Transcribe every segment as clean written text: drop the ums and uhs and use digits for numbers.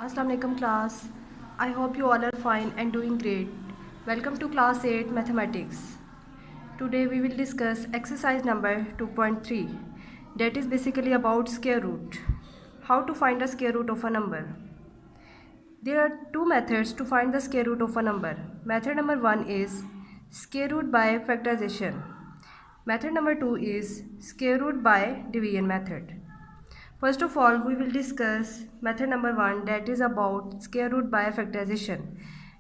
Assalamu alaikum class. I hope you all are fine and doing great. Welcome to class 8 mathematics. Today we will discuss exercise number 2.3, that is basically about square root. How to find the square root of a number. There are two methods to find the square root of a number. Method number 1 is square root by factorization. Method number 2 is square root by division method. First of all, we will discuss method number 1, that is about square root by factorization,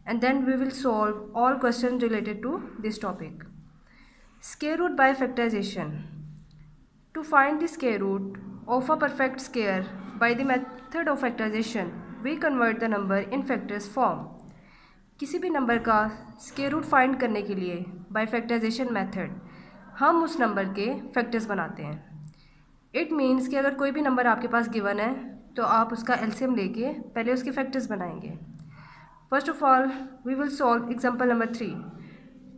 and then we will solve all questions related to this topic. Square root by factorization. To find the square root of a perfect square by the method of factorization, we convert the number in factors form. किसी भी number का square root find करने के लिए by factorization method हम उस number के factors बनाते हैं. इट मीन्स कि अगर कोई भी नंबर आपके पास गिवन है तो आप उसका एलसीएम लेके पहले उसके फैक्टर्स बनाएंगे. First of all we will solve example number 3.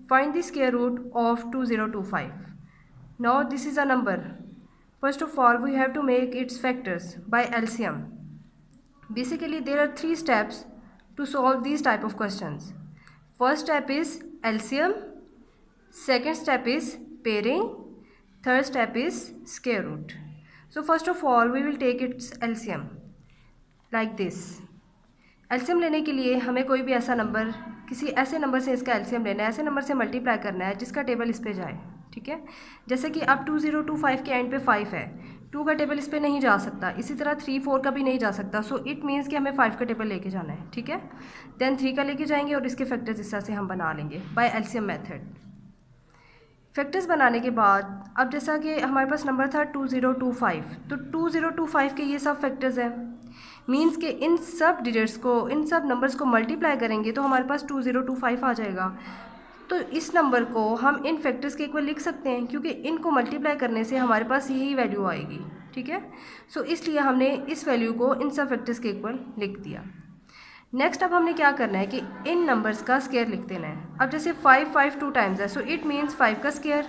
Find the square root of 2025. Now this is a number. First of all we have to make its factors by LCM. Basically there are 3 steps to solve these type of questions. First step is LCM, second step is pairing, third step is square root. So first of all we will take its LCM like this. LCM लेने के लिए हमें कोई भी ऐसा number, किसी ऐसे number से इसका LCM लेना है, ऐसे नंबर से मल्टीप्लाई करना है जिसका टेबल इस पे जाए. ठीक है, जैसे कि अब 2025 के एंड पे 5 है, 2 का टेबल इस पर नहीं जा सकता, इसी तरह 3 4 का भी नहीं जा सकता. सो इट मीन्स कि हमें 5 का टेबल लेके जाना है. ठीक है, देन 3 का लेके जाएंगे और इसके फैक्टर्स इस तरह से हम बना लेंगे बाय एलसीएम मेथड. फैक्टर्स बनाने के बाद अब जैसा कि हमारे पास नंबर था 2025, तो 2025 के ये सब फैक्टर्स हैं. मीन्स कि इन सब डिजिट्स को, इन सब नंबर्स को मल्टीप्लाई करेंगे तो हमारे पास 2025 आ जाएगा. तो इस नंबर को हम इन फैक्टर्स के इक्वल लिख सकते हैं क्योंकि इनको मल्टीप्लाई करने से हमारे पास यही वैल्यू आएगी. ठीक है, सो इसलिए हमने इस वैल्यू को इन सब फैक्टर्स के इक्वल लिख दिया. नेक्स्ट अब हमने क्या करना है कि इन नंबर्स का स्क्वायर लिख देना है. अब जैसे 5 2 टाइम्स है, सो इट मीन्स 5 का स्क्वायर.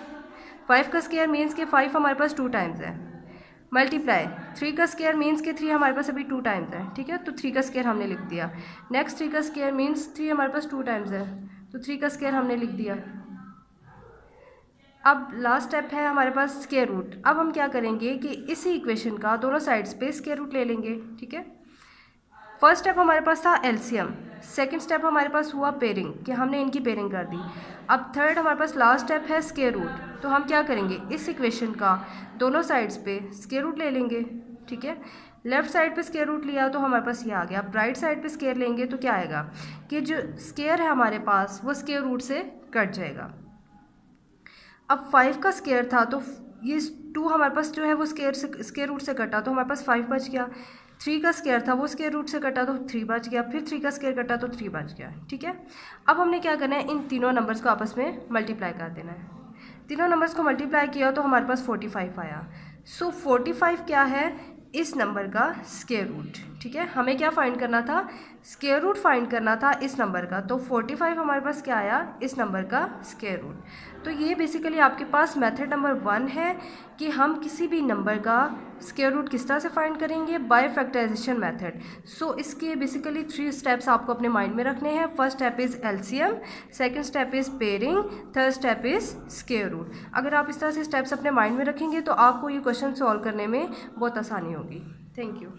5 का स्क्वायर मीन्स कि 5 हमारे पास 2 टाइम्स है. मल्टीप्लाई 3 का स्क्वायर मीन्स कि 3 हमारे पास अभी 2 टाइम्स है. ठीक है, तो 3 का स्क्वायर हमने लिख दिया. नेक्स्ट 3 का स्क्वायर मीन्स 3 हमारे पास 2 टाइम्स है, तो 3 का स्क्वायर हमने लिख दिया. अब लास्ट स्टेप है हमारे पास स्क्वायर रूट. अब हम क्या करेंगे कि इसी इक्वेशन का दोनों साइड्स पे स्क्वायर रूट ले लेंगे. ठीक है, फर्स्ट स्टेप हमारे पास था एलसीएम, सेकंड स्टेप हमारे पास हुआ पेयरिंग कि हमने इनकी पेयरिंग कर दी. अब थर्ड हमारे पास लास्ट स्टेप है स्क्वायर रूट. तो हम क्या करेंगे, इस इक्वेशन का दोनों साइड्स पे स्क्वायर रूट ले लेंगे. ठीक है, लेफ्ट साइड पे स्क्वायर रूट लिया तो हमारे पास ये आ गया. अब राइट साइड पे स्क्वायर लेंगे तो क्या आएगा कि जो स्क्वायर है हमारे पास वो स्क्वायर रूट से कट जाएगा. अब 5 का स्क्वायर था तो ये 2 हमारे पास जो है वो स्क्वायर रूट से कटा तो हमारे पास 5 बच गया. 3 का स्क्वायर था वो स्क्वायर रूट से कटा तो 3 बच गया. फिर 3 का स्क्वायर कटा तो 3 बच गया. ठीक है, अब हमने क्या करना है, इन तीनों नंबर्स को आपस में मल्टीप्लाई कर देना है. तीनों नंबर्स को मल्टीप्लाई किया तो हमारे पास 45 आया. सो 45 क्या है, इस नंबर का स्क्वायर रूट. ठीक है, हमें क्या फाइंड करना था, स्क्वायर रूट फाइंड करना था इस नंबर का. तो 45 हमारे पास क्या आया, इस नंबर का स्क्वायर रूट. तो ये बेसिकली आपके पास मेथड नंबर 1 है कि हम किसी भी नंबर का स्क्वायर रूट किस तरह से फाइंड करेंगे बाय फैक्टराइजेशन मेथड. सो इसके बेसिकली 3 स्टेप्स आपको अपने माइंड में रखने हैं. First step is LCM, second step is pairing, third step is square root. अगर आप इस तरह से स्टेप्स अपने माइंड में रखेंगे तो आपको ये क्वेश्चन सॉल्व करने में बहुत आसानी होगी. Thank you.